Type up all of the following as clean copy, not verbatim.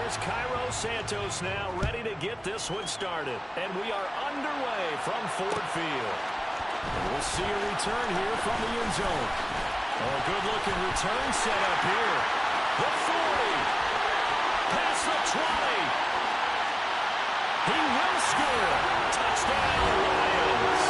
Here's Cairo Santos now ready to get this one started. And we are underway from Ford Field. And we'll see a return here from the end zone. Oh, good-looking return set up here. The 40. Past the 20. He will score. Touchdown, Lions.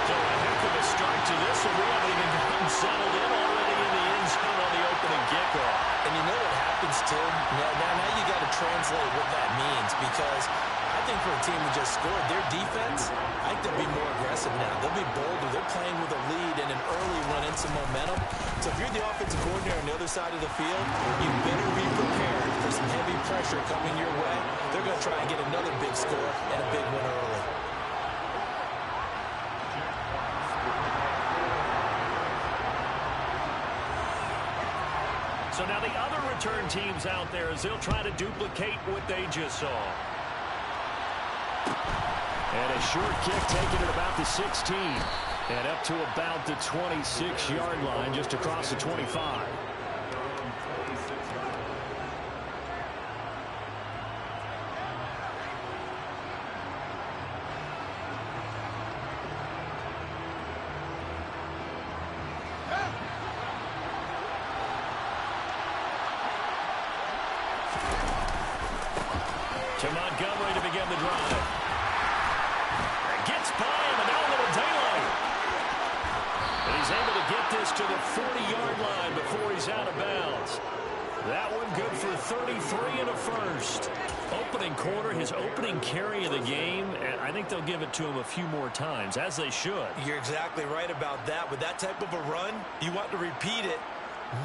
So a heck of a start to this, and we haven't even gotten settled in already in the end zone on the opening kickoff. And you know what happens, Tim? Now you got to translate what that means, because I think for a team that just scored, their defense, I think they'll be more aggressive now. They'll be bolder. They're playing with a lead and an early run in some momentum. So if you're the offensive coordinator on the other side of the field, you better be prepared for some heavy pressure coming your way. They're going to try and get another big score and a big win early. So now the other return teams out there as they'll try to duplicate what they just saw. And a short kick taken at about the 16. And up to about the 26-yard line, just across the 25. To Montgomery to begin the drive. Gets by him, and now a little daylight. And he's able to get this to the 40-yard line before he's out of bounds. That one good for 33 and a first. Opening quarter, his opening carry of the game, and I think they'll give it to him a few more times, as they should. You're exactly right about that. With that type of a run, you want to repeat it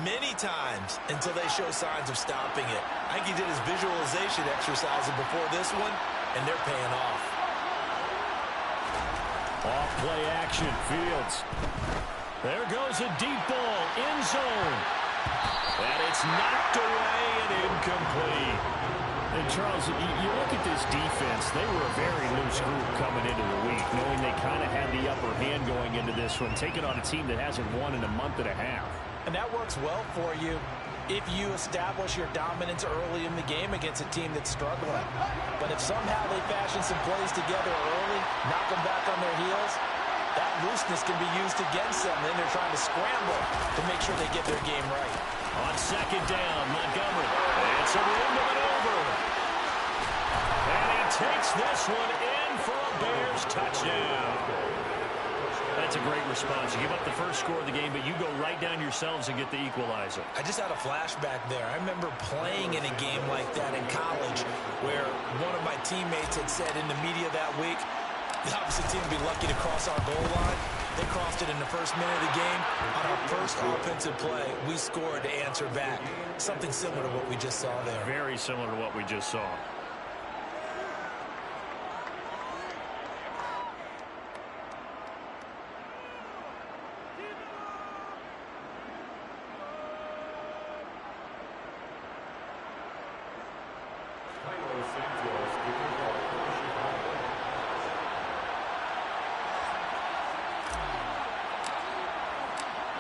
many times until they show signs of stopping it. I think he did his visualization exercises before this one, and they're paying off. Off play action, Fields. There goes a deep ball, end zone. And it's knocked away and incomplete. And Charles, you look at this defense, they were a very loose group coming into the week, knowing they kind of had the upper hand going into this one, taking on a team that hasn't won in a month and a half. And that works well for you if you establish your dominance early in the game against a team that's struggling. But if somehow they fashion some plays together early, knock them back on their heels, that looseness can be used against them. Then they're trying to scramble to make sure they get their game right. On second down, Montgomery. It's a room to maneuver. And he takes this one in for a Bears touchdown. That's a great response. You give up the first score of the game, but you go right down yourselves and get the equalizer. I just had a flashback there. I remember playing in a game like that in college where one of my teammates had said in the media that week, the opposite team would be lucky to cross our goal line. They crossed it in the first minute of the game. On our first offensive play, we scored to answer back. Something similar to what we just saw there. Very similar to what we just saw.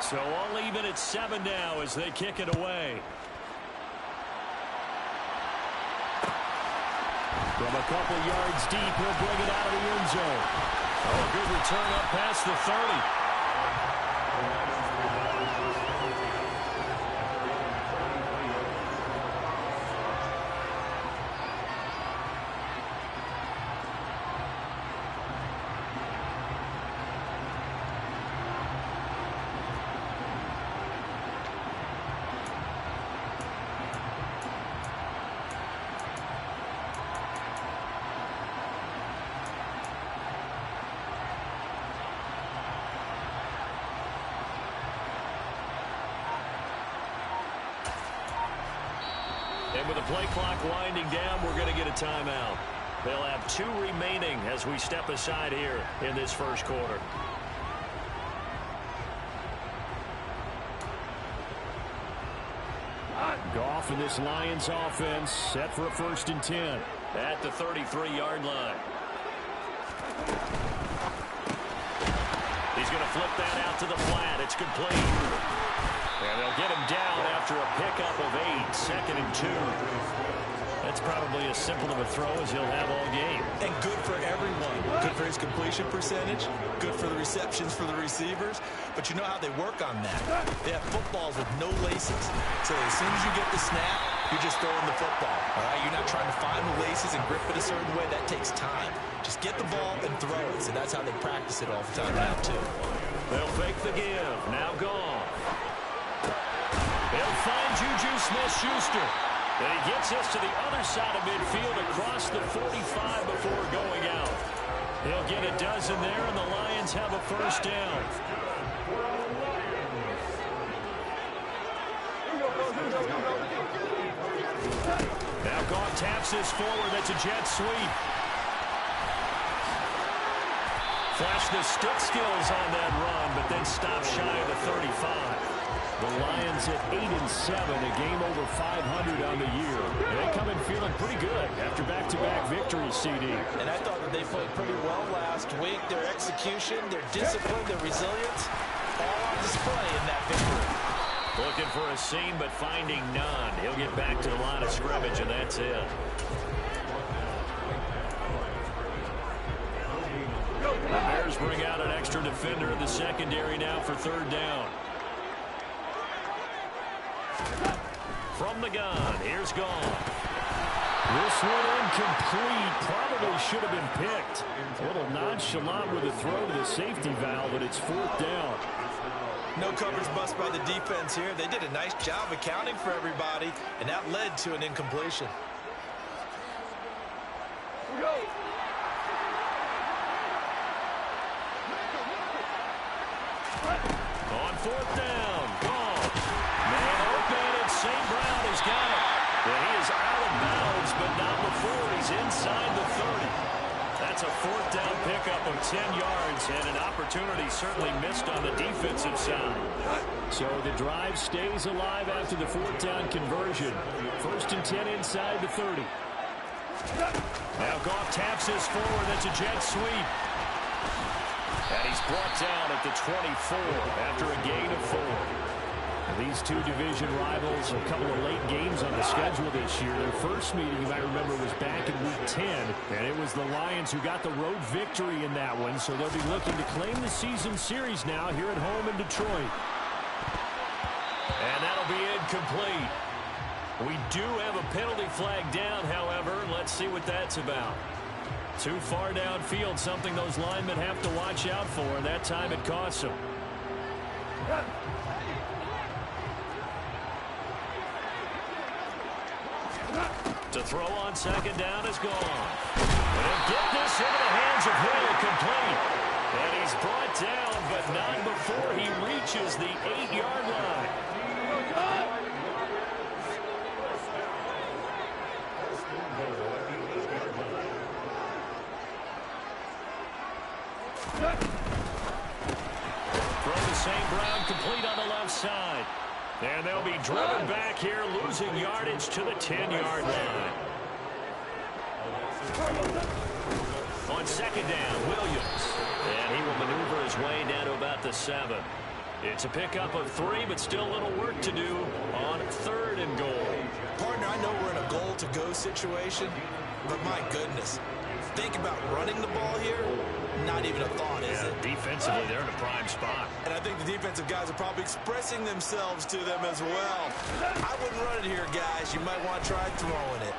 So all even at 7 now as they kick it away. From a couple yards deep, he'll bring it out of the end zone. Oh, good return up past the 30. And with the play clock winding down, we're going to get a timeout. They'll have 2 remaining as we step aside here in this first quarter. Goff in this Lions offense set for a 1st and 10 at the 33-yard line. He's going to flip that out to the flat. It's complete. And they'll get him down after a pickup of 8, 2nd and 2. That's probably as simple of a throw as he'll have all game. And good for everyone. Good for his completion percentage. Good for the receptions for the receivers. But you know how they work on that. They have footballs with no laces. So as soon as you get the snap, you're just throwing the football. All right, you're not trying to find the laces and grip it a certain way. That takes time. Just get the ball and throw it. So that's how they practice it all the time now, too. They'll fake the give. Now gone. They'll find Juju Smith-Schuster. And he gets us to the other side of midfield across the 45 before going out. He'll get a dozen there, and the Lions have a first down. Now Goff taps this forward. That's a jet sweep. Flash the stick skills on that run, but then stop shy of the 35. The Lions at 8-7, a game over 500 on the year. They come in feeling pretty good after back-to-back victories, CD. And I thought that they played pretty well last week. Their execution, their discipline, their resilience, all on display in that victory. Looking for a seam, but finding none. He'll get back to the line of scrimmage, and that's it. The Bears bring out an extra defender in the secondary now for 3rd down. From the gun, here's Gone. This one incomplete. Probably should have been picked. A little nonchalant with a throw to the safety valve, but it's 4th down. No coverage bust by the defense here. They did a nice job accounting for everybody, and that led to an incompletion. On 4th down, Gone. Man open, and St. Brown has got it. And he is out of bounds, but not before he's inside the 30. That's a 4th down pickup of 10 yards, and an opportunity certainly missed on the defensive side. So the drive stays alive after the 4th down conversion. 1st and 10 inside the 30. Now Goff taps this forward. That's a jet sweep. And he's brought down at the 24 after a gain of 4. These two division rivals, a couple of late games on the schedule this year. Their first meeting, you might remember, was back in Week 10, and it was the Lions who got the road victory in that one, so they'll be looking to claim the season series now here at home in Detroit. And that'll be incomplete. We do have a penalty flag down, however. Let's see what that's about. Too far downfield, something those linemen have to watch out for, and that time it costs them. To throw on 2nd down is Gone. And he'll get this into the hands of Hill, complete. And he's brought down, but not before he reaches the 8-yard line. Throw to St. Brown, complete on the left side. And they'll be driven back here, losing yardage to the 10-yard line. On 2nd down, Williams. And he will maneuver his way down to about the 7. It's a pickup of 3, but still a little work to do on 3rd and goal. Partner, I know we're in a goal-to-go situation, but my goodness. Think about running the ball here. Not even a thought, is it? Defensively, they're in a prime spot. And I think the defensive guys are probably expressing themselves to them as well. I wouldn't run it here, guys. You might want to try throwing it.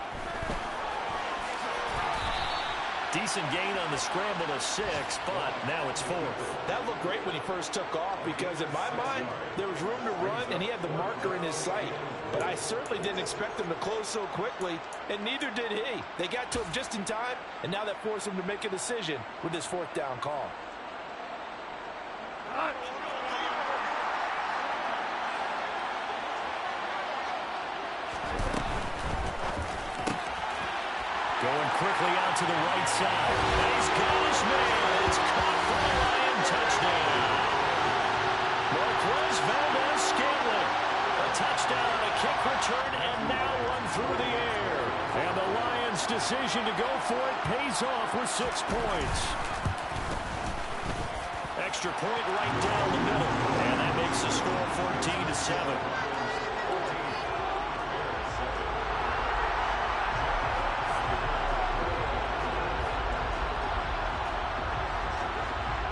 Decent gain on the scramble to 6, but now it's 4th. That looked great when he first took off because, in my mind, there was room to run, and he had the marker in his sight. But I certainly didn't expect him to close so quickly, and neither did he. They got to him just in time, and now that forced him to make a decision with his 4th down call. Going quickly out to the right side. And he's got his man. It's caught for a Lion touchdown. Marquez Valdez-Scantling. A touchdown on a kick return and now one through the air. And the Lions' decision to go for it pays off with 6 points. extra point right down the middle. And that makes the score 14-7.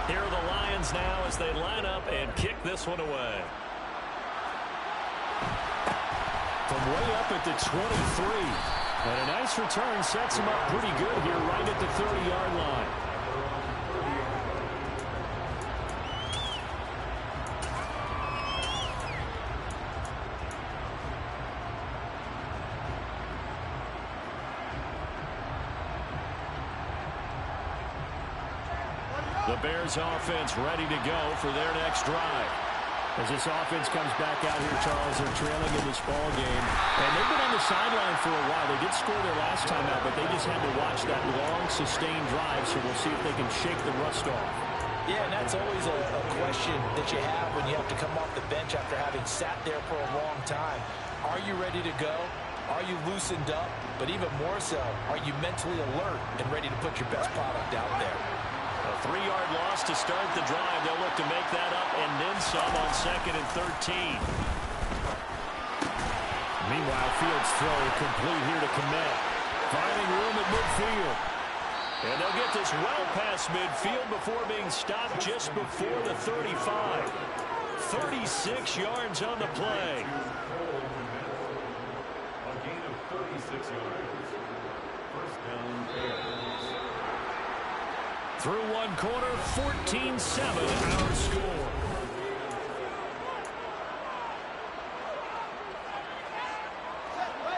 Here are the Lions now as they line up and kick this one away. From way up at the 23. And a nice return sets him up pretty good here right at the 30-yard line. The Bears offense ready to go for their next drive. As this offense comes back out here, Charles, they're trailing in this ball game. And they've been on the sideline for a while. They did score their last time out, but they just had to watch that long, sustained drive, so we'll see if they can shake the rust off. Yeah, and that's always a question that you have when you have to come off the bench after having sat there for a long time. Are you ready to go? Are you loosened up? But even more so, are you mentally alert and ready to put your best product out there? A 3-yard loss to start the drive. They'll look to make that up and then some on 2nd and 13. Meanwhile, Fields' throw complete here to Komet. Finding room at midfield. And they'll get this well past midfield before being stopped just before the 35. 36 yards on the play. A gain of 36 yards. First down, Bears. Through one quarter, 14-7 our score.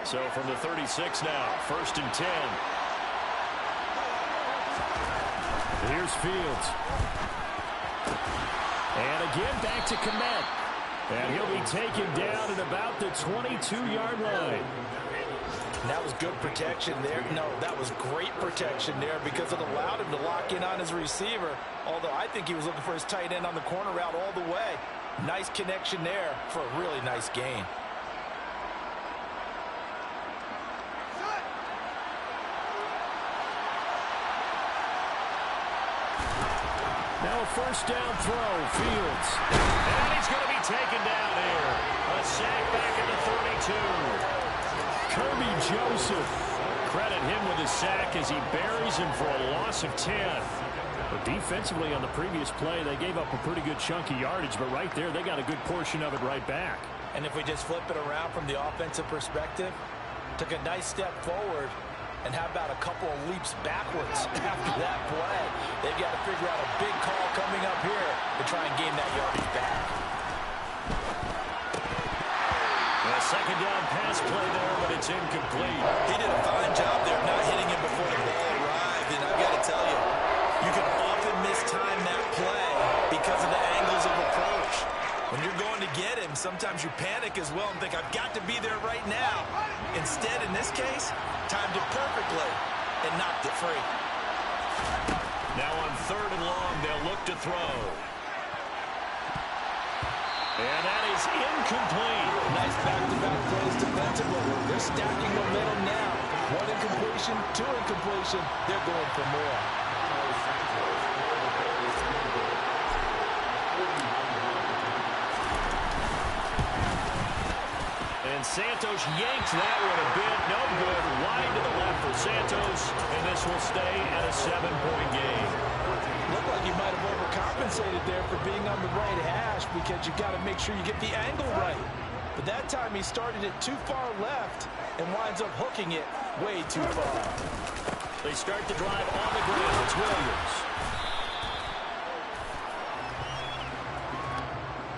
So from the 36 now, 1st and 10. Here's Fields. And again back to Komet. And he'll be taken down at about the 22-yard line. And that was good protection there. No, that was great protection there because it allowed him to lock in on his receiver. Although I think he was looking for his tight end on the corner route all the way. Nice connection there for a really nice gain. Now a first down throw, Fields. And he's going to be taken down here. A sack back at the 32. Kirby Joseph. Credit him with a sack as he buries him for a loss of 10. But defensively on the previous play, they gave up a pretty good chunk of yardage, but right there, they got a good portion of it right back. And if we just flip it around from the offensive perspective, took a nice step forward, and how about a couple of leaps backwards after that play? They've got to figure out a big call coming up here to try and gain that yardage back. A second down pass play there, but it's incomplete. He did a fine job there not hitting him before the ball arrived, and I've got to tell you, you can often mistime that play because of the angles of approach. When you're going to get him, sometimes you panic as well and think, I've got to be there right now. Instead, in this case, timed it perfectly and knocked it free. Now on 3rd and long, they'll look to throw. And that is incomplete. Nice back-to-back plays defensively. They're stacking momentum now. 1 incompletion, 2 incompletion. They're going for more. And Santos yanks that one a bit. No good. Wide to the left for Santos. And this will stay at a 7-point game. Looked like you might have overcompensated there for being on the right hash because you got to make sure you get the angle right. But that time he started it too far left and winds up hooking it way too far. They start the drive on the ground. It's Williams.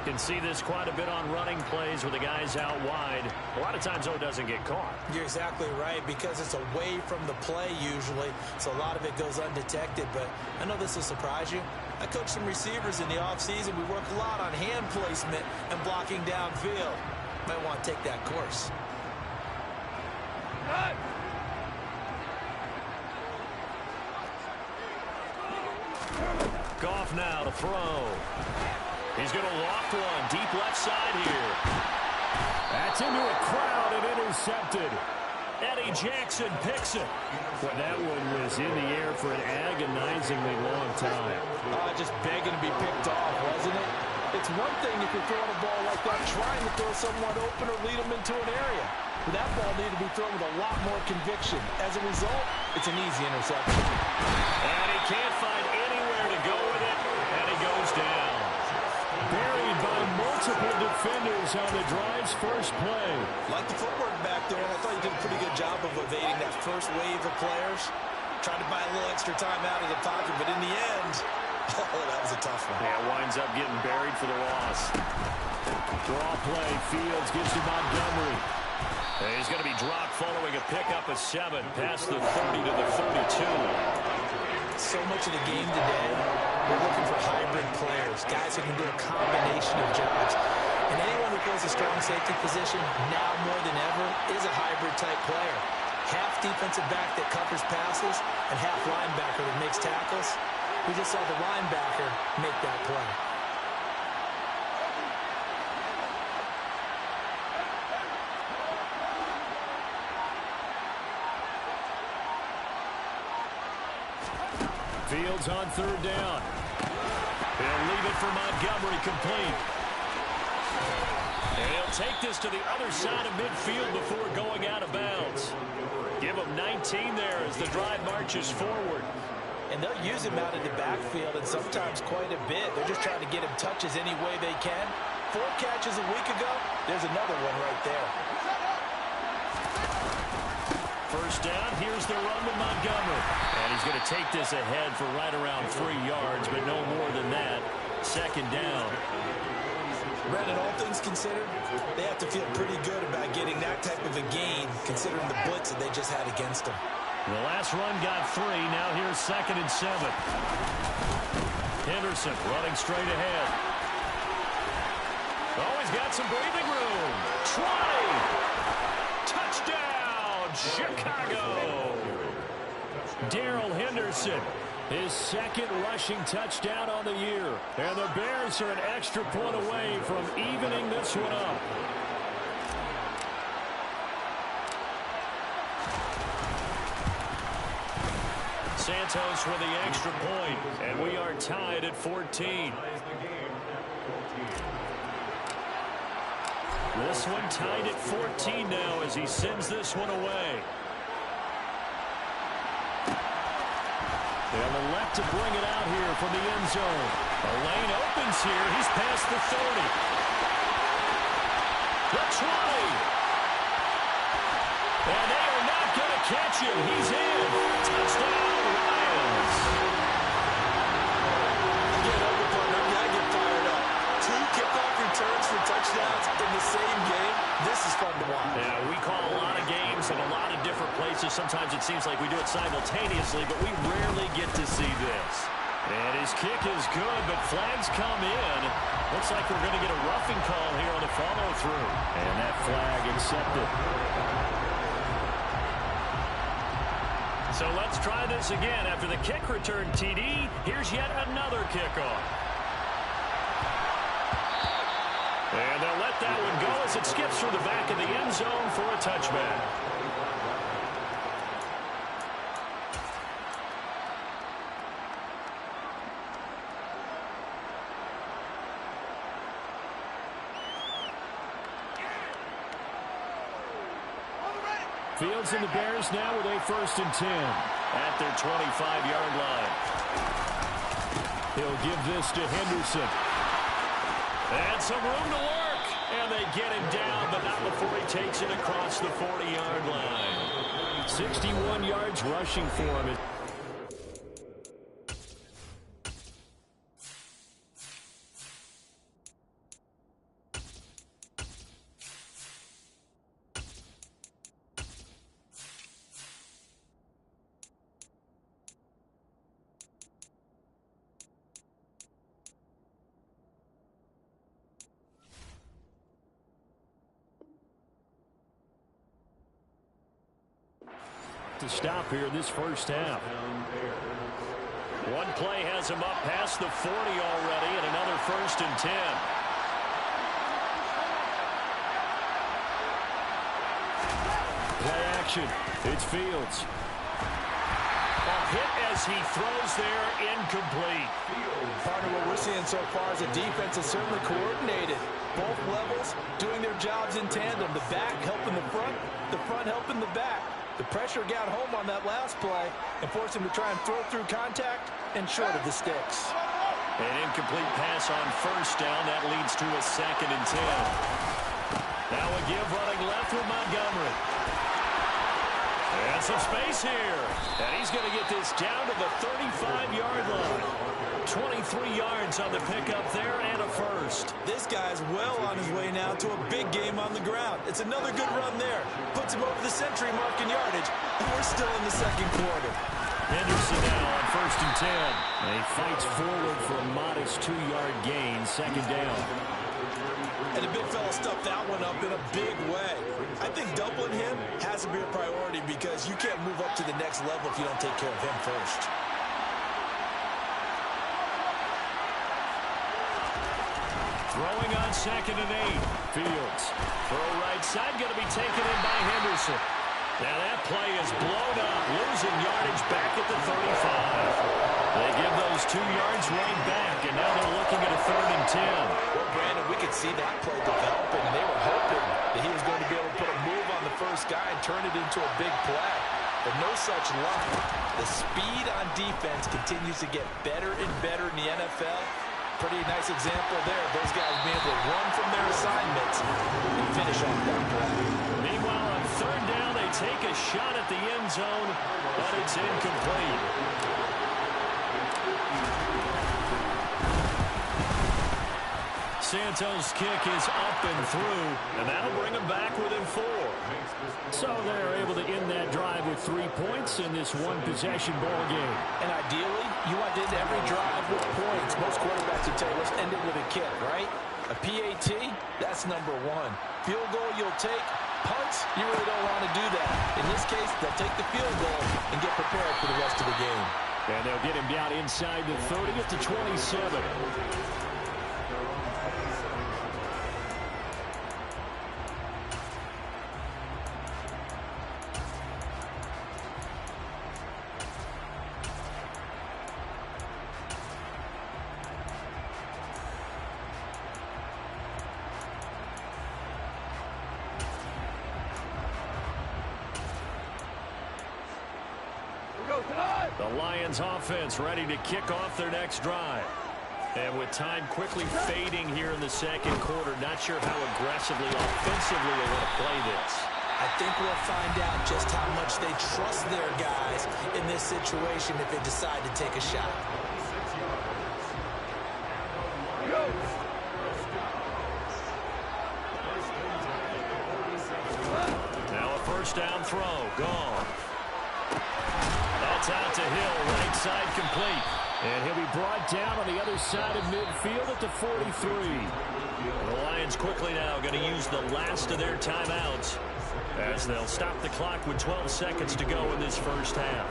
Can see this quite a bit on running plays where the guy's out wide. A lot of times, though, doesn't get caught. You're exactly right, because it's away from the play usually, so a lot of it goes undetected. But I know this will surprise you. I coach some receivers in the offseason. We work a lot on hand placement and blocking downfield. Might want to take that course. Goff now to throw. He's going to loft one deep left side here. That's into a crowd and intercepted. Eddie Jackson picks it. Well, that one was in the air for an agonizingly long time. Just begging to be picked off, wasn't it? It's one thing if you're throwing a ball like that, trying to throw someone open or lead them into an area. But that ball needed to be thrown with a lot more conviction. As a result, it's an easy interception. And he can't find anywhere to go with it, and he goes down. Buried by multiple defenders on the drive's first play. Like the footwork back there, and I thought he did a pretty good job of evading that first wave of players. Tried to buy a little extra time out of the pocket, but in the end, oh, that was a tough one. Yeah, winds up getting buried for the loss. Draw play. Fields gives to Montgomery. And he's going to be dropped following a pickup of 7 past the 30 to the 32. So much of the game today, we're looking for hybrid players, guys who can do a combination of jobs. And anyone who plays a strong safety position now more than ever is a hybrid-type player. Half defensive back that covers passes and half linebacker that makes tackles. We just saw the linebacker make that play. Fields on third down. He'll leave it for Montgomery complete. And he'll take this to the other side of midfield before going out of bounds. Give him 19 there as the drive marches forward. And they'll use him out in the backfield, and sometimes quite a bit. They're just trying to get him touches any way they can. 4 catches a week ago, there's another one right there. First down, here's the run with Montgomery. And he's going to take this ahead for right around 3 yards, but no more than that. Second down. Brandon, all things considered, they have to feel pretty good about getting that type of a gain, considering the blitz that they just had against them. The last run got 3. Now here's 2nd and 7. Henderson running straight ahead. Oh, he's got some breathing room. 20. Touchdown, Chicago. Darrell Henderson, his 2nd rushing touchdown on the year. And the Bears are an extra point away from evening this one up. Santos with the extra point, and we are tied at 14. This one tied at 14 now as he sends this one away. They'll elect to bring it out here from the end zone. A lane opens here. He's past the 30. The 20. And they are not going to catch him. He's in. Touchdown, Lions. I get fired up. 2 kickoff returns for touchdowns in the same game. This is fun to watch. Yeah, we call a lot of games in a lot of different places. Sometimes it seems like we do it simultaneously, but we rarely get to see this. And his kick is good, but flags come in. Looks like we're going to get a roughing call here on the follow-through. And that flag accepted. So let's try this again. After the kick return TD, here's yet another kickoff. And they'll let that one go as it skips through the back of the end zone for a touchback. Fields and the Bears now with a 1st and 10 at their 25-yard line. He'll give this to Henderson. And some room to work. And they get him down, but not before he takes it across the 40-yard line. 61 yards rushing for him. To stop here this first half. One play has him up past the 40 already, and another 1st and 10. Play action. It's Fields. Hit as he throws there, incomplete. Partner, what we're seeing so far is the defense is certainly coordinated. Both levels doing their jobs in tandem. The back helping the front helping the back. The pressure got home on that last play and forced him to try and throw through contact and short of the sticks. An incomplete pass on first down. That leads to a 2nd and 10. Now a give running left with Montgomery. And some space here. And he's going to get this down to the 35-yard line. 23 yards on the pickup there and a first. This guy's well on his way now to a big game on the ground. It's another good run there. Puts him over the century mark in yardage. And we're still in the second quarter. Henderson now on 1st and 10. And he fights forward for a modest 2-yard gain, 2nd down. And the big fella stuffed that one up in a big way. I think doubling him has to be a priority because you can't move up to the next level if you don't take care of him first. Throwing on 2nd and 8. Fields. Throw right side, going to be taken in by Henderson. Now that play is blown up, losing yardage back at the 35. They give those 2 yards right back, and now they're looking at a 3rd and 10. Well, Brandon, we could see that play developing, and they were hoping that he was going to be able to put a move on the first guy and turn it into a big play. But no such luck. The speed on defense continues to get better and better in the NFL. Pretty nice example there. Those guys being able to run from their assignments and finish off that play. Meanwhile, on 3rd down, they take a shot at the end zone, but it's incomplete. Santos' kick is up and through, and that'll bring them back within 4. So they're able to end that drive with 3 points in this one-possession ball game. And ideally, you want to end every drive with points. Most quarterbacks would tell you, let's end it with a kick, right? A PAT, that's number 1. Field goal you'll take. Punts, you really don't want to do that. In this case, they'll take the field goal and get prepared for the rest of the game. And they'll get him down inside the 30 at the 27. The Lions offense ready to kick off their next drive. And with time quickly fading here in the second quarter, not sure how aggressively, offensively they want to play this. I think we'll find out just how much they trust their guys in this situation if they decide to take a shot. Now a first down throw, gone. That's out to Hill, right side complete. And he'll be brought down on the other side of midfield at the 43. The Lions quickly now going to use the last of their timeouts as they'll stop the clock with 12 seconds to go in this first half.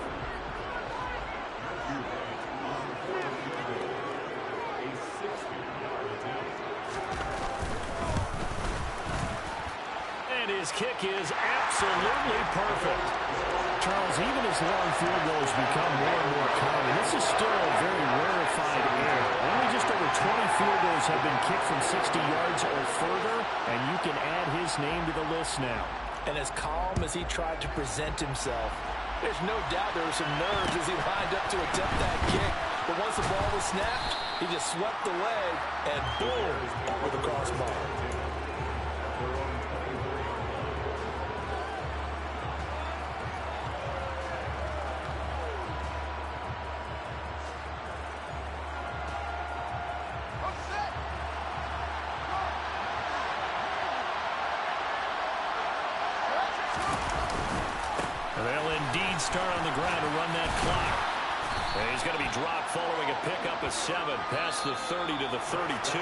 And his kick is absolutely perfect. Charles, even as long field goals become more and more common, this is still a very rarefied error. Only just over 20 field goals have been kicked from 60 yards or further, and you can add his name to the list now. And as calm as he tried to present himself, there's no doubt there were some nerves as he lined up to attempt that kick. But once the ball was snapped, he just swept the leg, and boom, over the crossbar. They'll indeed start on the ground to run that clock. And he's going to be dropped following a pickup of 7 past the 30 to the 32.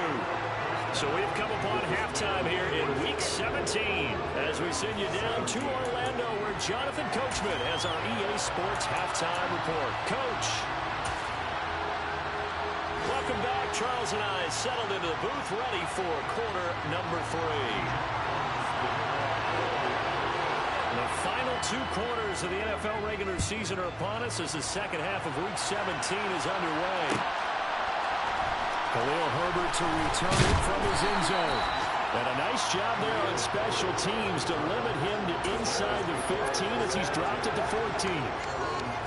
So we've come upon halftime here in Week 17 as we send you down to Orlando where Jonathan Coachman has our EA Sports Halftime Report. Coach. Welcome back. Charles and I settled into the booth ready for quarter number 3. The final 2 quarters of the NFL regular season are upon us as the second half of Week 17 is underway. Khalil Herbert to return it from his end zone. And a nice job there on special teams to limit him to inside the 15 as he's dropped it to 14.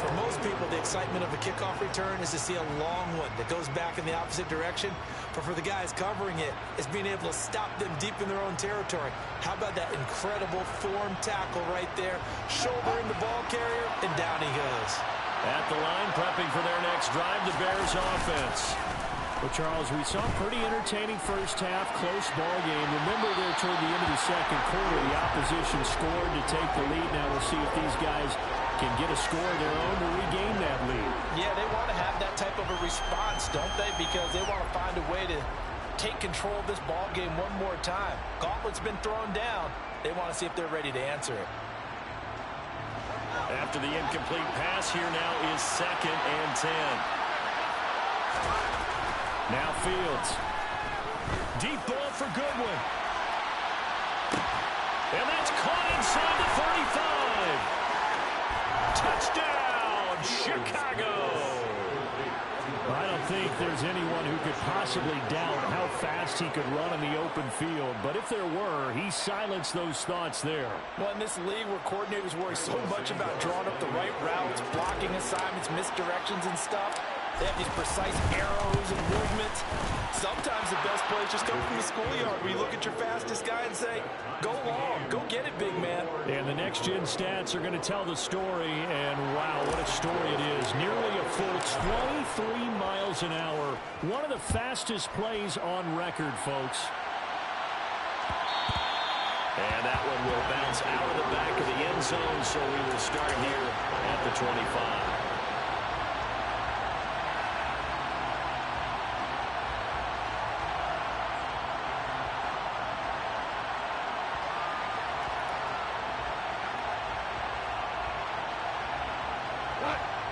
For most people, the excitement of a kickoff return is to see a long one that goes back in the opposite direction. But for the guys covering it, it's being able to stop them deep in their own territory. How about that incredible form tackle right there? Shoulder in the ball carrier, and down he goes. At the line, prepping for their next drive, the Bears offense. Well, Charles, we saw a pretty entertaining first half, close ball game. Remember there toward the end of the second quarter, the opposition scored to take the lead. Now we'll see if these guys can get a score of their own to regain that lead. Yeah, they want to have that type of a response, don't they? Because they want to find a way to take control of this ball game one more time. Gauntlet's been thrown down. They want to see if they're ready to answer it. After the incomplete pass, here now is 2nd and 10. Now Fields. Deep ball for Goodwin. And that's caught inside the 35. Touchdown, Chicago. I don't think there's anyone who could possibly doubt how fast he could run in the open field. But if there were, he silenced those thoughts there. Well, in this league where coordinators worry so much about drawing up the right routes, blocking assignments, misdirections and stuff, they have these precise arrows and movements. Sometimes the best plays just come from the schoolyard where you look at your fastest guy and say, go long, go get it, big man. And the next-gen stats are going to tell the story, and wow, what a story it is. Nearly a full 23 miles an hour. One of the fastest plays on record, folks. And that one will bounce out of the back of the end zone, so we will start here at the 25.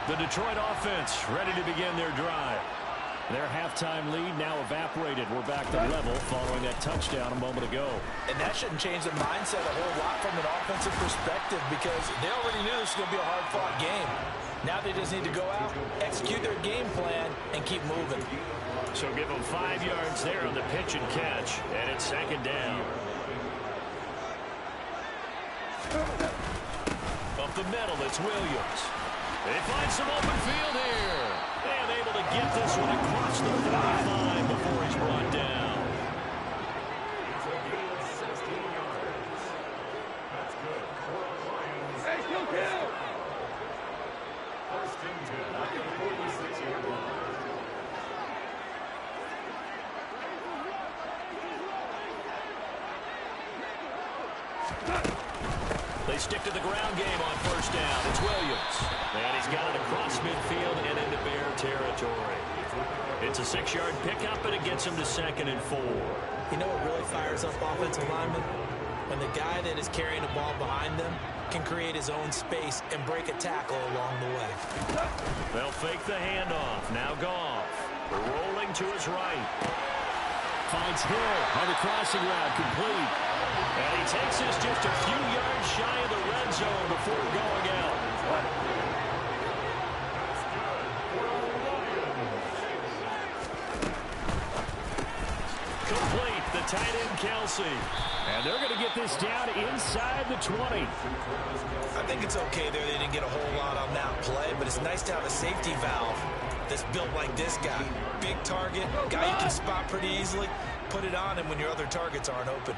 The Detroit offense ready to begin their drive. Their halftime lead now evaporated. We're back to level following that touchdown a moment ago. And that shouldn't change the mindset a whole lot from an offensive perspective because they already knew this was going to be a hard-fought game. Now they just need to go out, execute their game plan, and keep moving. So give them 5 yards there on the pitch and catch, and it's 2nd down. Up the middle, it's Williams. They find some open field here. And able to get this one across the 45 before he's brought down. Hey, kill. 1st and 10 at the 46-yard line. They stick to the ground game on 1st down. It's Williams. And he's got it across midfield and into Bear territory. It's a 6-yard pickup, and it gets him to 2nd and 4. You know what really fires up offensive linemen? When the guy that is carrying the ball behind them can create his own space and break a tackle along the way. They'll fake the handoff. Now Goff. Rolling to his right. Finds Hill on the crossing route, complete. And he takes this just a few yards shy of the red zone before going out. Complete, the tight end Kelsey. And they're going to get this down inside the 20. I think it's okay there. They didn't get a whole lot on that play, but it's nice to have a safety valve that's built like this guy. Big target, guy you can spot pretty easily. Put it on him when your other targets aren't open.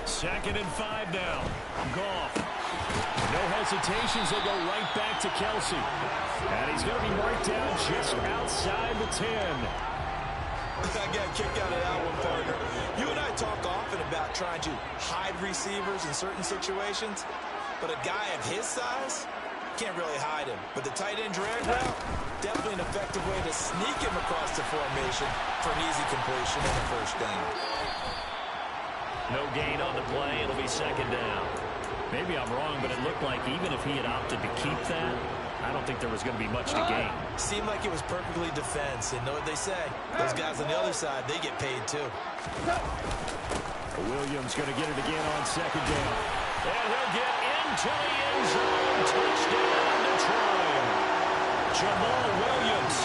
2nd and 5 now. Goff. No hesitations. They'll go right back to Kelsey. And he's going to be marked down just outside the 10. I got a kick out of that one, partner. You and I talk often about trying to hide receivers in certain situations, but a guy of his size can't really hide him. But the tight end drag route, definitely an effective way to sneak him across the formation for an easy completion and a 1st down. No gain on the play. It'll be 2nd down. Maybe I'm wrong, but it looked like even if he had opted to keep that, I don't think there was going to be much to gain. Seemed like it was perfectly defense. And know what they say? Those guys on the other side, they get paid too. Williams going to get it again on 2nd down. And he'll get into the end zone. Touchdown, Detroit. Jamal Williams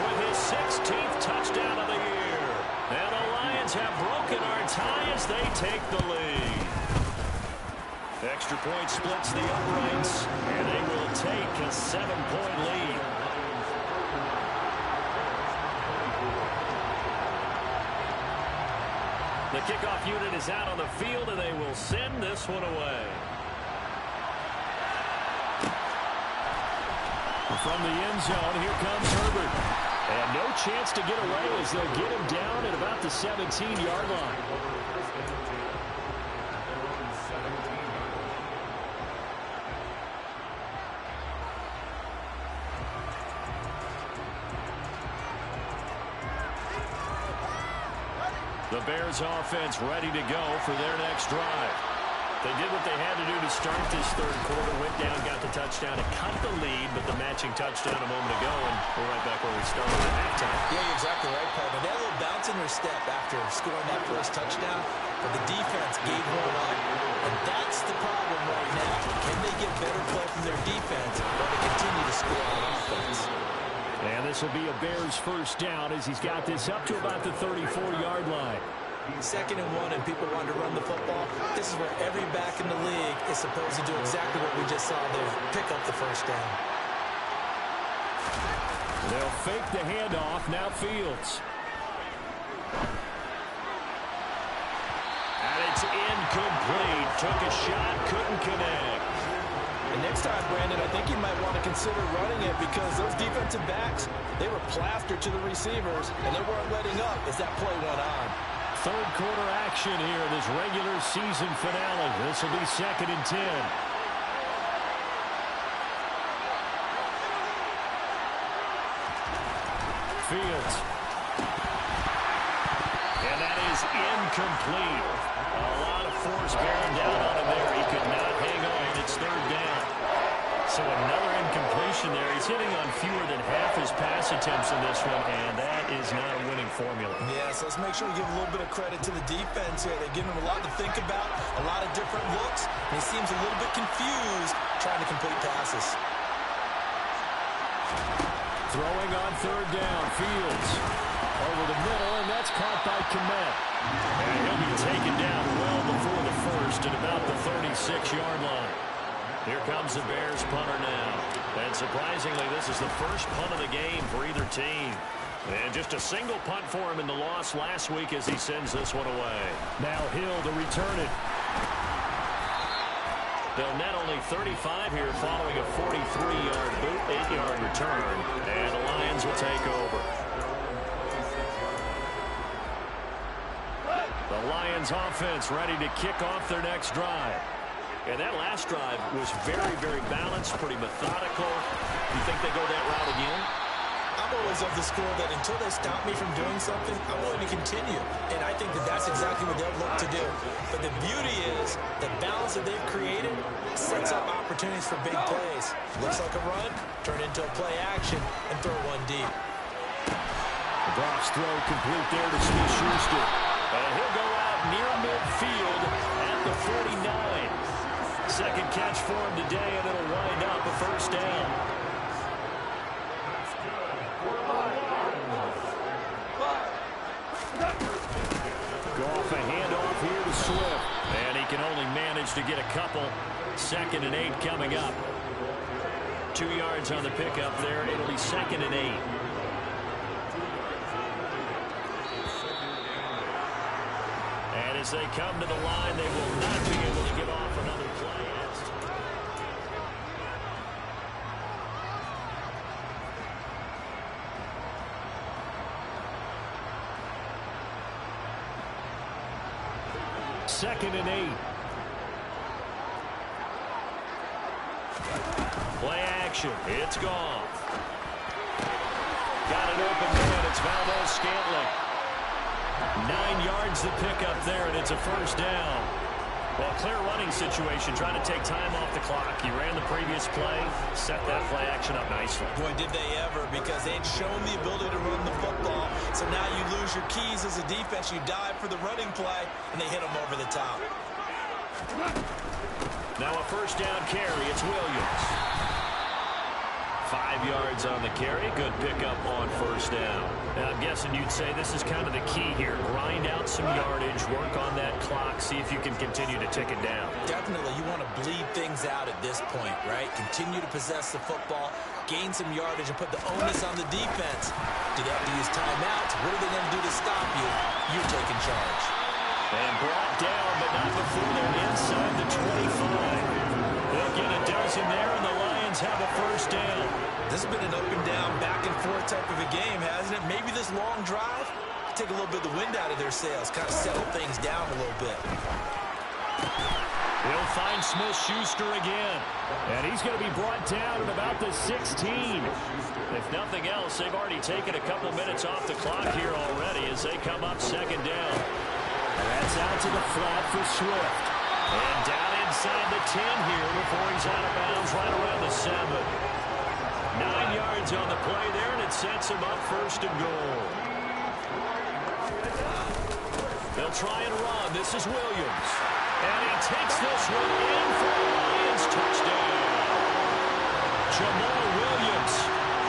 with his 16th touchdown of the year. And the Lions have broken our tie as they take the lead. Extra point splits the uprights, and they will take a 7-point lead. The kickoff unit is out on the field, and they will send this one away. From the end zone, here comes Herbert. And no chance to get away as they'll get him down at about the 17-yard line. The Bears offense ready to go for their next drive. They did what they had to do to start this third quarter. Went down, got the touchdown, and cut the lead, but the matching touchdown a moment ago, and we're right back where we started at halftime. Yeah, you're exactly right, partner. They had a little bounce in their step after scoring that first touchdown, but the defense gave one up, and that's the problem right now. Can they get better play from their defense or to continue to score on offense? And this will be a Bears first down as he's got this up to about the 34-yard line. 2nd and 1, and people want to run the football. This is where every back in the league is supposed to do exactly what we just saw there, pick up the first down. They'll fake the handoff. Now Fields. And it's incomplete. Took a shot, couldn't connect. And next time, Brandon, I think you might want to consider running it because those defensive backs, they were plastered to the receivers, and they weren't letting up as that play went on. Third quarter action here in this regular season finale. This will be 2nd and 10. Fields. And that is incomplete. A lot of force bearing down on him there. He could not hang on. It's 3rd down. So another incompletion there. He's hitting on fewer than half his pass attempts in this one, and that is not a winning formula. Yeah, so let's make sure we give a little bit of credit to the defense here. They're giving him a lot to think about, a lot of different looks, and he seems a little bit confused trying to complete passes. Throwing on 3rd down, Fields over the middle, and that's caught by Kmet. And he'll be taken down well before the first at about the 36-yard line. Here comes the Bears punter now. And surprisingly, this is the first punt of the game for either team. And just a single punt for him in the loss last week as he sends this one away. Now Hill to return it. They'll net only 35 here following a 43-yard boot, 8-yard return. And the Lions will take over. The Lions offense ready to kick off their next drive. And that last drive was very, very balanced, pretty methodical. You think they go that route again? I'm always of the school that until they stop me from doing something, I'm willing to continue. And I think that that's exactly what they'll look to do. But the beauty is the balance that they've created sets up opportunities for big plays. Looks like a run, turn into a play action, and throw one deep. Goff's throw complete there to Smith-Schuster. And he'll go out near midfield at the 49. Second catch for him today, and it'll wind up a first down. Goff a handoff here to Swift. And he can only manage to get a couple. 2nd and 8 coming up. 2 yards on the pickup there. It'll be 2nd and 8. And as they come to the line, they will not be able to get off another play. Second and 8. Play action. It's gone. Got an open man. It's Valdez-Scantling. 9 yards to pick up there, and it's a first down. Well, clear running situation, trying to take time off the clock. He ran the previous play, set that play action up nicely. Boy, did they ever, because they'd shown the ability to run the football. So now you lose your keys as a defense. You dive for the running play, and they hit them over the top. Now a first down carry. It's Williams. 5 yards on the carry. Good pickup on first down. And I'm guessing you'd say this is kind of the key here. Grind out some yardage, work on that clock, see if you can continue to tick it down. Definitely, you want to bleed things out at this point, right? Continue to possess the football, gain some yardage, and put the onus on the defense. Do they have to use timeouts? What are they going to do to stop you? You're taking charge. And brought down, but not before they're inside the 25. They'll get a dozen there, and the Lions have a first down. This has been an up-and-down, back-and-forth type of a game, hasn't it? Maybe this long drive take a little bit of the wind out of their sails, kind of settle things down a little bit. He'll find Smith-Schuster again. And he's going to be brought down at about the 16. If nothing else, they've already taken a couple minutes off the clock here already as they come up second down. And that's out to the flat for Swift. And down inside the 10 here before he's out of bounds right around the 7. 9 yards on the play there, and it sets him up first and goal. They'll try and run. This is Williams. And he takes this one in for a Lions touchdown. Jamal Williams,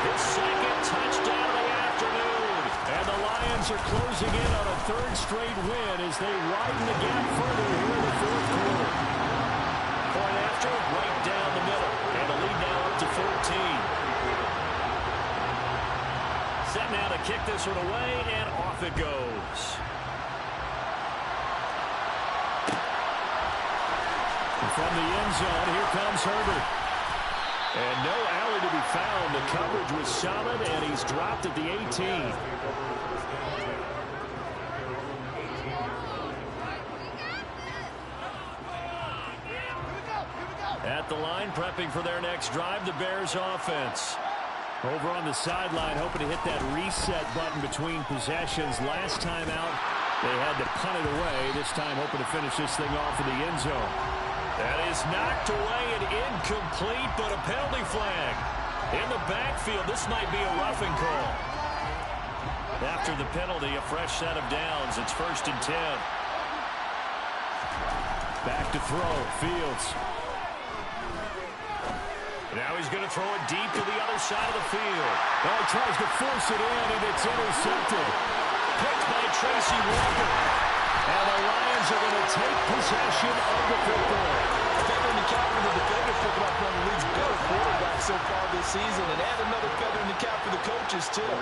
his second touchdown of the afternoon. And the Lions are closing in on a third straight win as they widen the gap further here in the fourth quarter. Point after, right down the middle. And the lead now up to 14. Set now to kick this one away, and off it goes. From the end zone, here comes Herbert. And no alley to be found. The coverage was solid, and he's dropped at the 18. At the line, prepping for their next drive, the Bears offense. Over on the sideline, hoping to hit that reset button between possessions. Last time out, they had to punt it away. This time, hoping to finish this thing off in the end zone. That is knocked away and incomplete, but a penalty flag. In the backfield, this might be a roughing call. After the penalty, a fresh set of downs. It's 1st and 10. Back to throw, Fields. Now he's going to throw it deep to the other side of the field. Oh, he tries to force it in, and it's intercepted. Picked by Tracy Walker. And the Lions are going to take possession of the football. Feather in the cap for the defender, picking up one of the league's better quarterbacks so far this season, and add another feather in the cap for the coaches, too.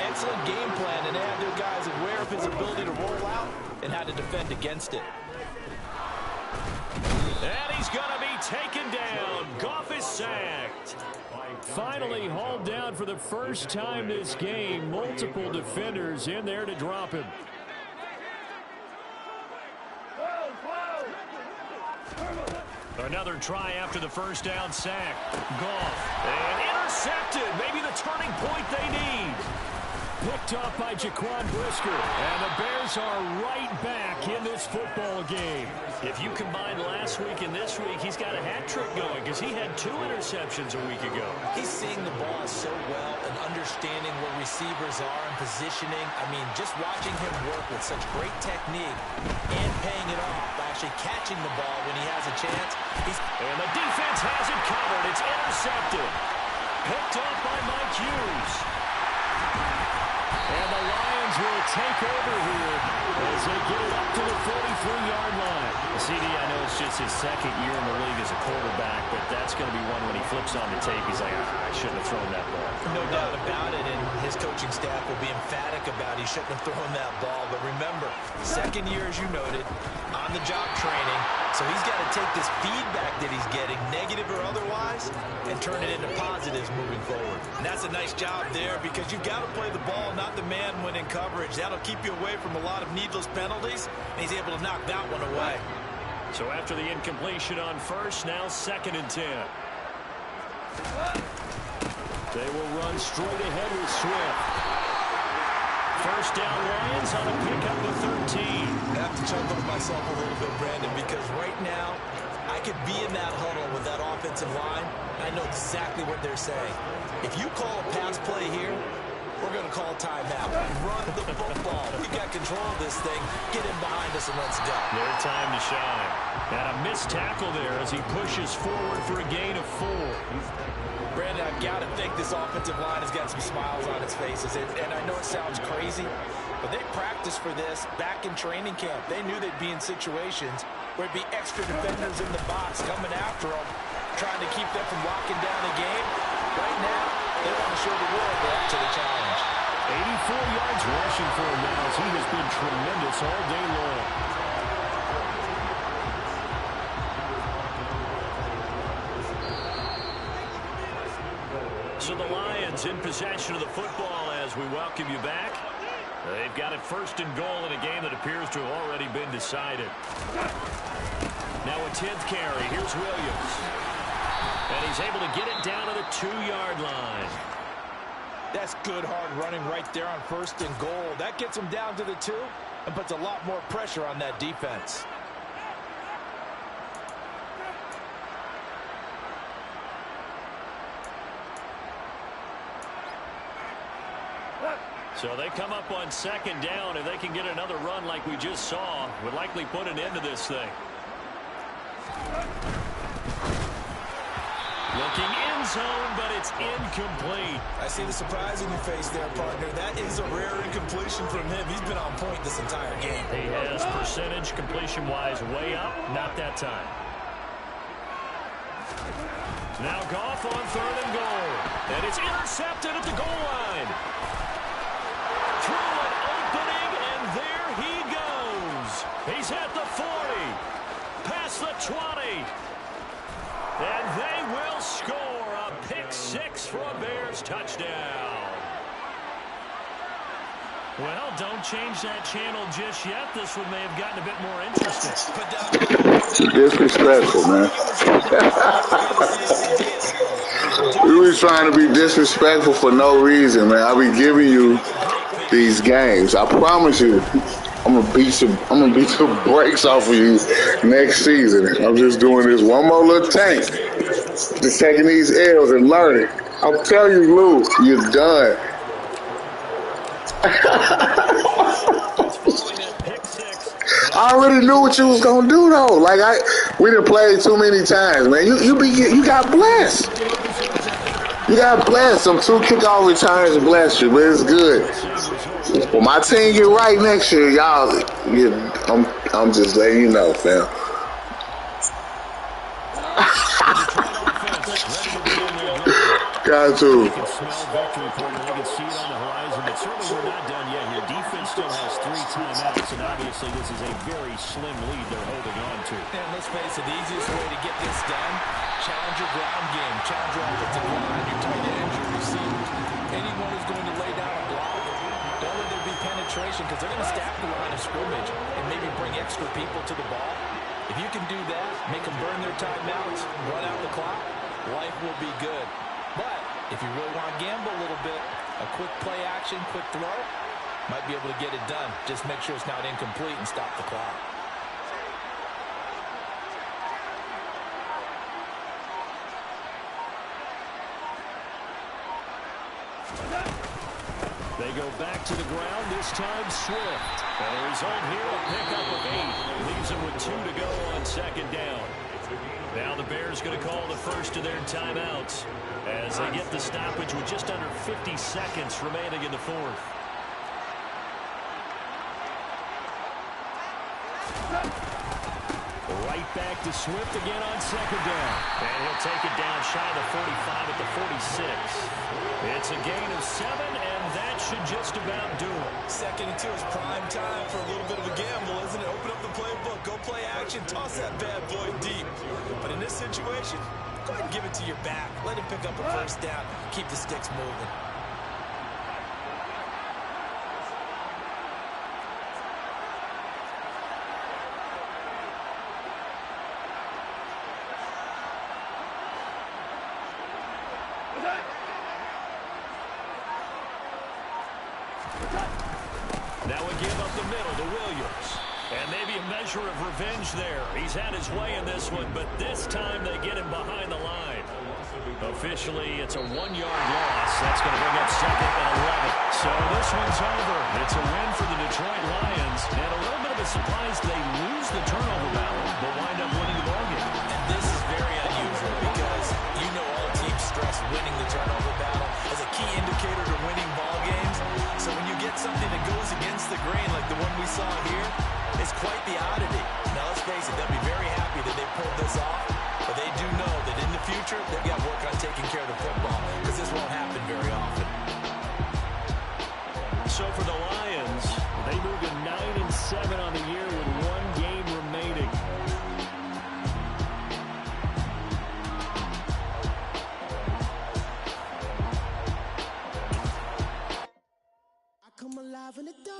Excellent game plan, and they have their guys aware of his ability to roll out and how to defend against it. And he's going to be taken down. Goff is sacked. Finally hauled down for the first time this game. Multiple defenders in there to drop him. Another try after the first down sack. Goff. And intercepted. Maybe the turning point they need. Picked off by Jaquan Brisker. And the Bears are right back in this football game. If you combine last week and this week, he's got a hat trick going because he had 2 interceptions a week ago. He's seeing the ball so well and understanding where receivers are and positioning. I mean, just watching him work with such great technique and paying it off by actually catching the ball when he has a chance. And the defense has it covered. It's intercepted. Picked up by Mike Hughes. And the Lions will take over here as they get it up to the 43-yard line. CD, I know it's just his second year in the league as a quarterback, but that's going to be one when he flips on the tape, he's like, I shouldn't have thrown that ball. No doubt about it, and his coaching staff will be emphatic about he shouldn't have thrown that ball. But remember, second year, as you noted, on-the-job training, so he's got to take this feedback that he's getting, negative or otherwise, and turn it into positives moving forward. And that's a nice job there because you've got to play the ball, not the man when in coverage. That'll keep you away from a lot of needless penalties, and he's able to knock that one away. So after the incompletion on first, now 2nd and 10. They will run straight ahead with Swift. First down Lions on a pickup of 13. I have to chuckle to myself a little bit, Brandon, because right now I could be in that huddle with that offensive line. I know exactly what they're saying. If you call a pass play here, we're going to call timeout. Run the football. We got control of this thing. Get in behind us and let's go. Their time to shine. And a missed tackle there as he pushes forward for a gain of 4. Brandon, I've got to think this offensive line has got some smiles on its faces. And I know it sounds crazy, but they practiced for this back in training camp. They knew they'd be in situations where it'd be extra defenders in the box coming after them, trying to keep them from locking down the game. Right now, they want to show the world they're up to the challenge. 84 yards rushing for him now as he has been tremendous all day long. So the Lions in possession of the football as we welcome you back. They've got it 1st and goal in a game that appears to have already been decided. Now a 10th carry. Here's Williams. And he's able to get it down to the 2-yard line. That's good hard running right there on 1st and goal. That gets him down to the 2 and puts a lot more pressure on that defense. So they come up on 2nd down. If they can get another run like we just saw, would likely put an end to this thing. Looking end zone, but it's incomplete. I see the surprise in your face there, partner. That is a rare incompletion from him. He's been on point this entire game. He has percentage completion-wise way up. Not that time. Now Goff on 3rd and goal. And it's intercepted at the goal line. Through an opening, and there he goes. He's at the 40. Past the 20. And they will score a pick-6 for a Bears touchdown. Well, don't change that channel just yet. This one may have gotten a bit more interesting. Disrespectful, man. We was trying to be disrespectful for no reason, man. I be giving you these games. I promise you, I'm gonna beat the brakes off of you next season. I'm just doing this one more little tank. Just taking these L's and learning. I'll tell you, Lou, you're done. I already knew what you was gonna do though. Like we done played too many times, man. You got blessed. You got blessed. Some 2 kickoff returns blessed you, but it's good. When my team get right next year, y'all, I'm just letting you know, fam. Got to. You can smell victory for them. They can see it on the horizon, but certainly we're not done yet here. Defense still has 3 timeouts, and obviously this is a very slim lead they're holding on to. And let's face it, the easiest way to get this done, challenge your ground game, challenge your offensive line, your tight ends, your receivers, anyone who's going to lay down a block. Don't let there be penetration because they're going to stack the line of scrimmage and maybe bring extra people to the ball. If you can do that, make them burn their timeouts, run out the clock, life will be good. But if you really want to gamble a little bit, a quick play action, quick throw, might be able to get it done. Just make sure it's not incomplete and stop the clock. They go back to the ground, this time Swift. And the result here, a pickup of 8. Leaves them with 2 to go on 2nd down. Now the Bears going to call the first of their timeouts as they get the stoppage with just under 50 seconds remaining in the 4th. Right back to Swift again on 2nd down. And he'll take it down shy of the 45 at the 46. It's a gain of 7, and that should just about do it. 2nd and 2 is prime time for a little bit of a gamble, isn't it? Open up the playbook, go play action, toss that bad boy deep. But in this situation, go ahead and give it to your back. Let him pick up a 1st down. Keep the sticks moving. Now we give up the middle to Williams. And maybe a measure of revenge there. He's had his way in this one, but this time they get him behind the line. Officially, it's a 1-yard loss. That's going to bring up second and 11. So this one's over. It's a win for the Detroit Lions. And a little bit of a surprise they lose the turnover battle, but wind up winning the ballgame. And this is very unusual because you know all teams stress winning the turnover battle as a key indicator to winning ball games. So when you get something that goes against the grain like the one we saw here, it's quite the oddity. Now let's face it, they'll be very happy that they pulled this off, but they do know that in the future they've got to work on taking care of the football because this won't happen very often. So for the Lions, they move to 9-7 on the year with 1 game remaining. I come alive in the dark,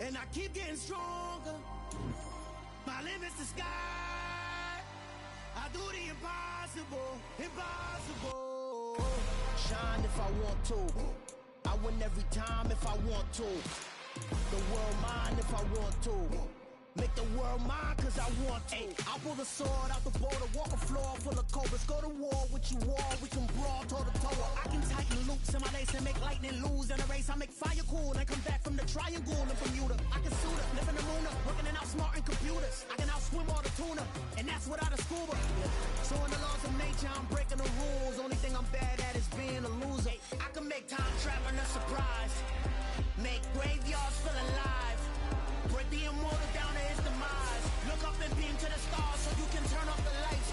and I keep getting stronger. My limit's the sky. I do the impossible, impossible. Shine if I want to. I win every time if I want to. The world mine if I want to. Make the world mine cause I want to. I pull the sword out the border, walk a floor full of cobras. Go to war with you all, we can brawl toe to toe. I can tighten loops in my lace and make lightning lose in a race. I make fire cool and come back from the triangle in Bermuda. I can suit up, live in the moon, working and outsmarting computers. I can outswim all the tuna, and that's without a scuba. So in the laws of nature, I'm breaking the rules. Only thing I'm bad at is being a loser. I can make time traveling a surprise. Make graveyards feel alive. Break the immortal down to his demise. Look up and beam to the stars so you can turn off the lights.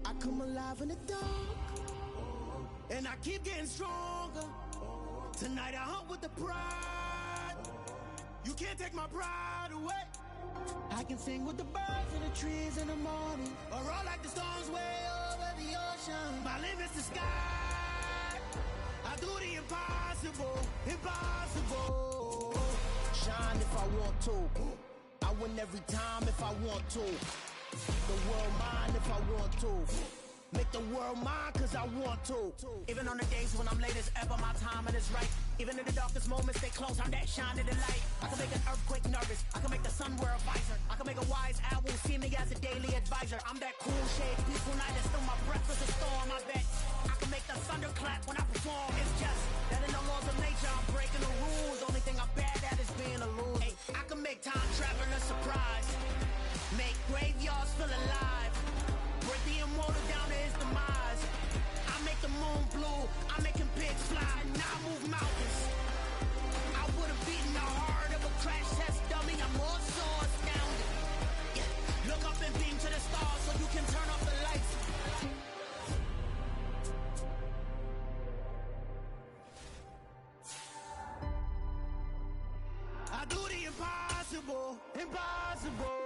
I come alive in the dark, and I keep getting stronger. Tonight I hunt with the pride. You can't take my pride away. I can sing with the birds and the trees in the morning, or roll like the storms way over the ocean. My limit's the sky. I do the impossible, impossible. Shine if I want to. I win every time if I want to. The world mine if I want to. Make the world mine cause I want to. Even on the days when I'm late as ever, my timing is right. Even in the darkest moments, stay close, I'm that shining the light. I can make an earthquake nervous, I can make the sun wear a visor. I can make a wise owl see me as a daily advisor. I'm that cool shade, peaceful night, and still my breath is a storm, I bet. I can make the thunder clap when I perform. It's just that in the laws of nature, I'm breaking the rules. Only thing I'm bad at is being a loser. Hey, I can make time traveling a surprise. Make graveyards feel alive. Break the immortal down to his demise. I make the moon blue, I'm making pigs fly. Now I move mountains. I would have beaten the heart of a crash test dummy. I'm more so astounded. Yeah. Look up and beam to the stars so you can turn off the lights. I do the impossible, impossible.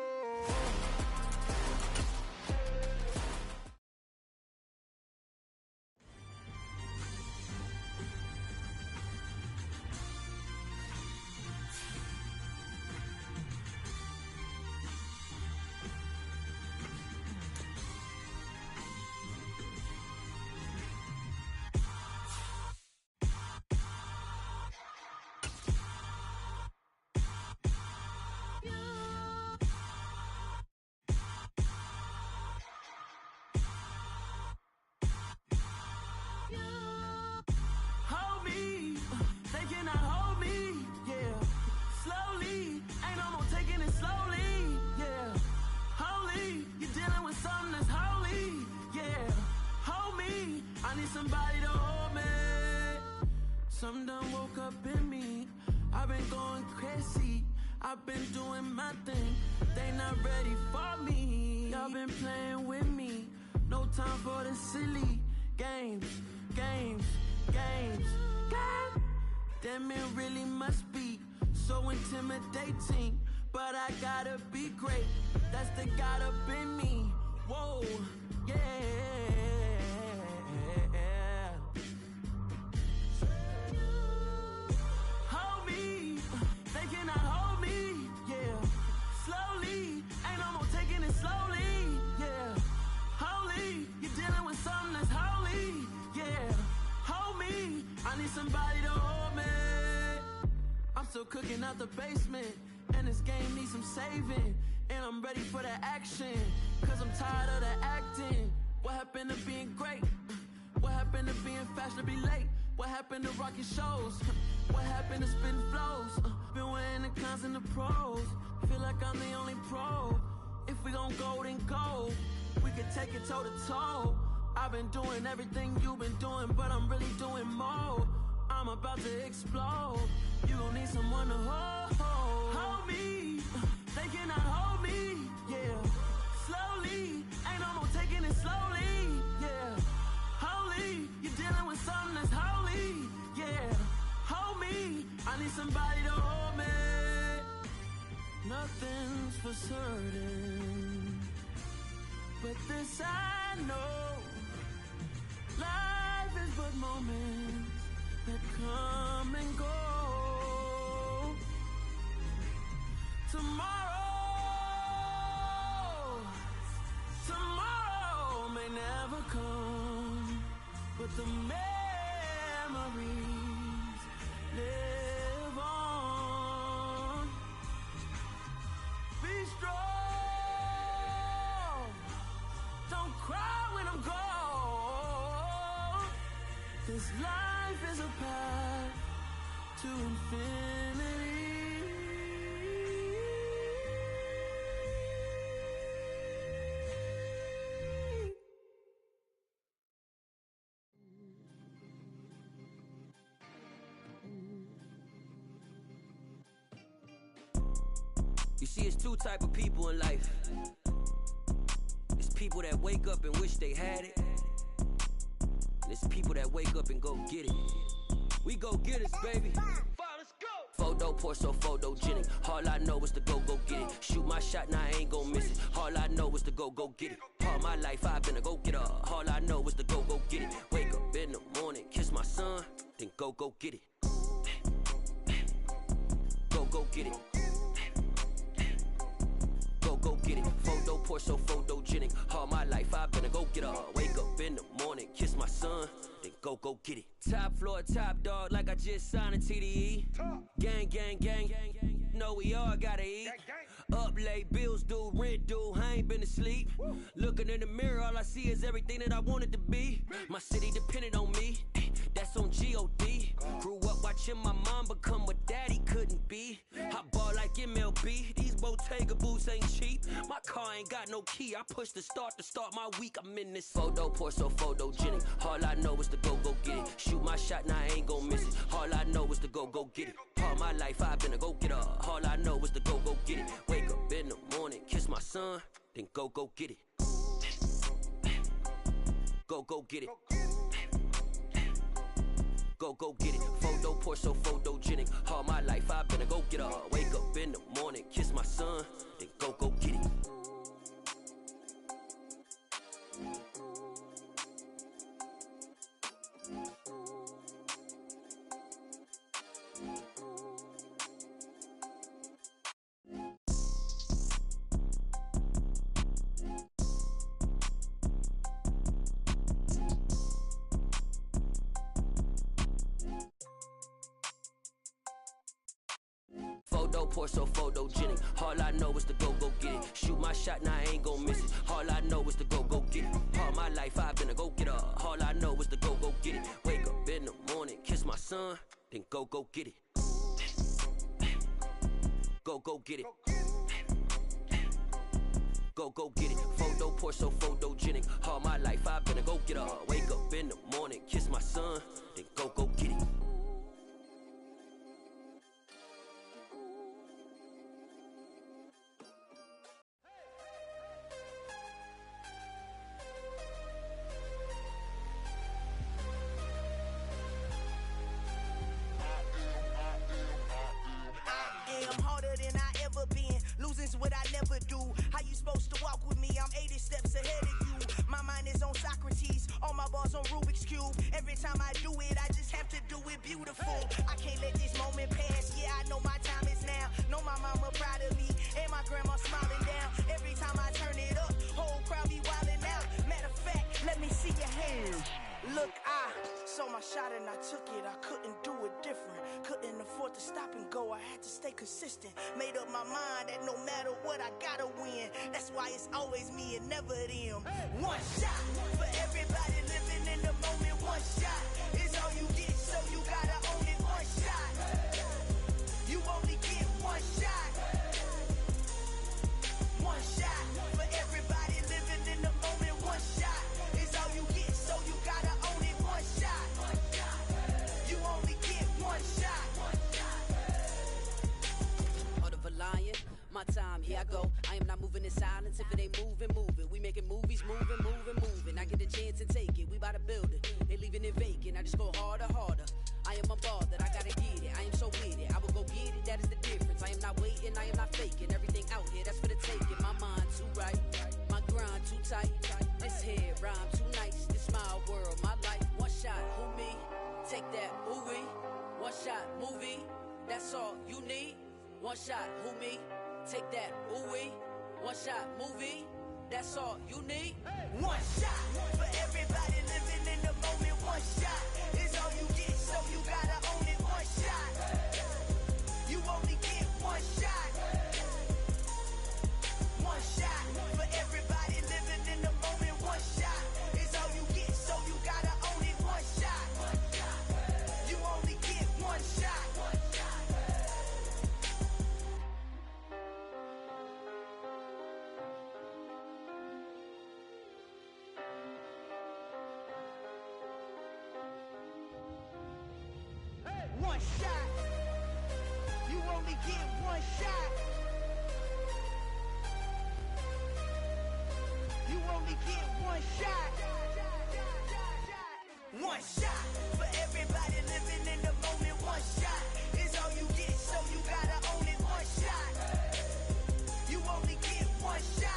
Hold me, they cannot hold me, yeah. Slowly, ain't no more taking it slowly, yeah. Holy, you're dealing with something that's holy, yeah. Hold me, I need somebody to hold me. Something done woke up in me, I've been going crazy. I've been doing my thing, they not ready for me. Y'all been playing with me, no time for the silly games, games, games. God damn, it really must be so intimidating, but I gotta be great, that's the God up in me. Whoa, yeah. Hold me, they cannot hold me, yeah. Slowly, ain't no more taking it slowly, yeah. Holy, you're dealing with something that's holy, yeah. Hold me, I need somebody to hold me. I'm still cooking hanging out the basement, and this game needs some saving. And I'm ready for the action, cause I'm tired of the acting. What happened to being great? What happened to being fashionably late? What happened to rocking shows? What happened to spitting flows? Been wearing the cons and the pros. Feel like I'm the only pro. If we gon' go, then go. We can take it toe to toe. I've been doing everything you've been doing, but I'm really doing more. I'm about to explode. You gon' need someone to hold me. They cannot hold me, yeah. Slowly, ain't no more taking it slowly, yeah. Holy, you're dealing with something that's holy, yeah. Hold me, I need somebody to hold me. Nothing's for certain, but this I know. Life is but moments that come and go. Tomorrow may never come, but the memories live on. Be strong, don't cry when I'm gone, 'cause life is a path to infinity. You see, it's two type of people in life. It's people that wake up and wish they had it, and it's people that wake up and go get it. We go get it, baby. Let's go. Photo pour so photogenic. All I know is to go get it. Shoot my shot, now I ain't gon' miss it. All I know is to go get it. All my life I've been a go getter. All I know is to go get it. Wake up in the morning, kiss my son, then go get it. Go get it. Go get it. Photo pour so photogenic. All my life I've been a go getter. Wake up in the morning, kiss my son, then go get it. Top floor, top dog, like I just signed a TDE. Gang, gang, gang, gang, gang. Know we all gotta eat. Up late, bills due, rent due, I ain't been asleep. Looking in the mirror, all I see is everything that I wanted to be. My city depended on me, that's on G.O.D. Grew up watching my mom become what daddy couldn't be. I ball like MLB, these Bottega boots ain't cheap. My car ain't got no key, I push the start to start my week. I'm in this photo pour so photogenic. All I know is to go get it. Shoot my shot, now I ain't gon' miss it. All I know is to go get it. All my life I've been a go getter. All I know is to go get it. Wake up in the morning, kiss my son, then go get it. Go get it. Go get it. Photo pour so photogenic. All my life I've been a go getter. Wake up in the morning, kiss my son, then go get it. Photo pour so photogenic. All I know is to go get it. Shoot my shot, now I ain't gon' miss it. All I know is to go get it. All my life I've been a go getter. All I know is to go get it. Wake up in the morning, kiss my son, then go get it. Go get it. Go get it. Photo pour so photogenic. All my life I've been a go getter. Wake up in the morning, kiss my son, then go get it. Losing's what I never do. How you supposed to walk with me? I'm 80 steps ahead of you. My mind is on Socrates, all my bars on Rubik's Cube. Every time I do it, I just have to do it beautiful. I can't let this moment pass. Yeah, I know my time is now. Know my mama proud of me, and my grandma smiling down. Every time I turn it up, whole crowd be wildin' out. Matter of fact, let me see your hands. Look, I saw my shot and I took it. I couldn't do it different. Couldn't afford to stop and go, I had to stay consistent. Made up my mind that no matter what, I gotta win. That's why it's always me and never them. One shot for everybody living in the moment. One shot is all you get, so you gotta own it. One shot, you only get one shot. One shot for everybody living in the moment. One shot is all you get, so you gotta own it. One shot, you only get one shot. Heart of a lion, my time, here I go. I am not moving in silence. If it ain't moving, move it. We making movies, moving, moving, moving. I get a chance and take it. We bout to build it. They leaving it vacant. I just go harder, harder. I am a ball that I gotta get it. I am so with it. I will go get it. That is the difference. I am not waiting. I am not faking. Everything out here, that's for the taking. My mind too right. My grind too tight. This head rhyme too nice. This my world, my life. One shot, who me? Take that, movie. One shot, movie. That's all you need. One shot, who me? Take that, ooh-wee. One shot, movie. That's all you need. One shot for everybody living in the moment. One shot is all you get, so you gotta own it. One shot, you only get one shot. One shot for everybody living in the moment. One shot is all you get, so you gotta own it. One shot, you only get one shot. One shot, you only get one shot. You only get one shot. One shot for everybody living in the moment. One shot is all you get, so you gotta own it. One shot, you only get one shot.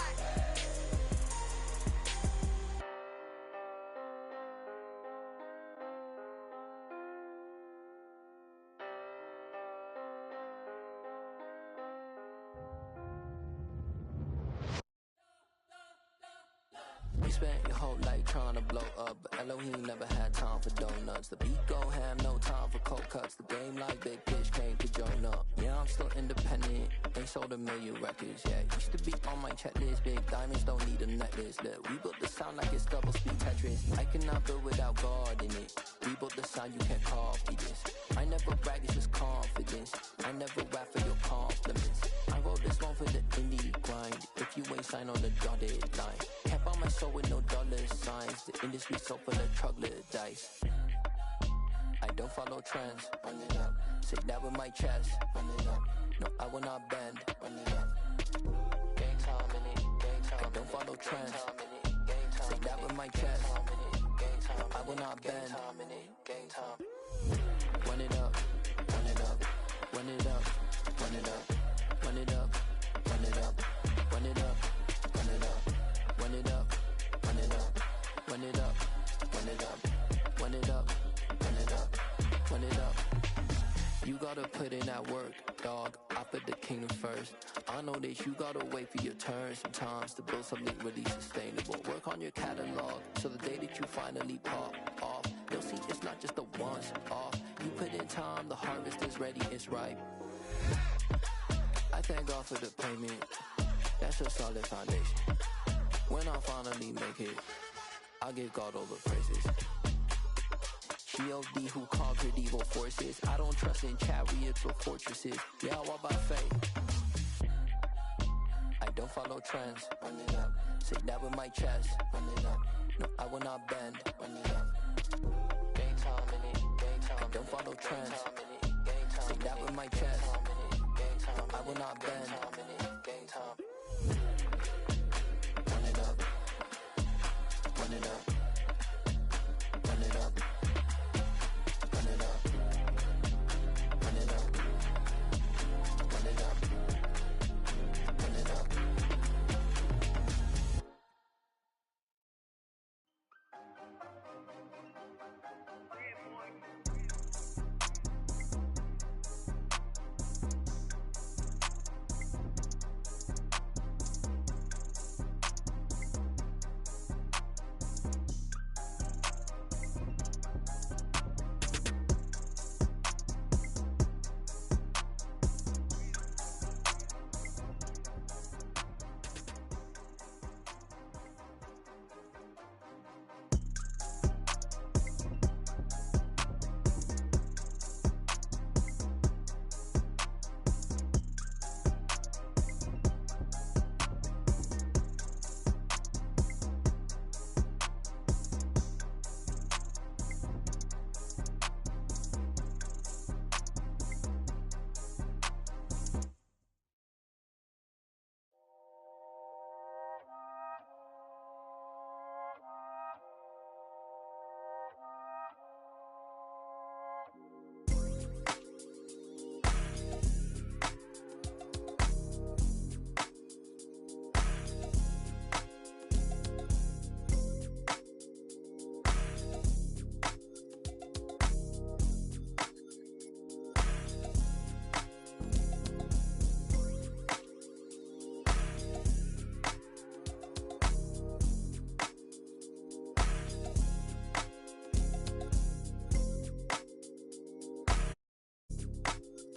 You spent your whole life trying to blow up, but Elohim never had time for donuts. The beat go ham, no time for cold cuts. The game like Big Fish came to join up. Yeah, I'm still independent, ain't sold 1 million records. Yeah, used to be on my checklist. Big diamonds don't need a necklace. Look, we built the sound like it's double speed Tetris. I cannot build without God in it. We built the sound, you can't copy this. I never brag, it's just confidence. I never rap for your compliments. I wrote this one for the indie grind. If you ain't signed on the dotted line, can't buy my soul with no dollar signs. The industry so full of troglodytes. I don't follow trends. Run it up. Say that with my chest. Run it up. No, I will not bend. Run it up. Gang time in it. Gang time. I don't follow trends. Say that with my chest. No, I will not bend. Gang time. Run it up. Run it up. Run it up. Run it up. Run it up. Run it up. Run it up. Run it up. Run it up. Run it up. Run it up. Run it up. Run it up. Run it up. Run it up. You gotta put in that work, dog. I put the kingdom first. I know that you gotta wait for your turn sometimes to build something really sustainable. Work on your catalog, so the day that you finally pop off, you'll see it's not just a once off. You put in time, the harvest is ready, it's ripe. I thank God for the payment. That's a solid foundation. When I finally make it, I give God all the praises. G.O.D. who conquered evil forces. I don't trust in chariots or fortresses. Yeah, I walk by faith. I don't follow trends. Run it up. Say that with my chest. Run it up. No, I will not bend. Run it up. Gang time in it. Gang time. I don't follow trends. Say that with my chest. No, I will not bend. Gang time. Run it up. Run it up.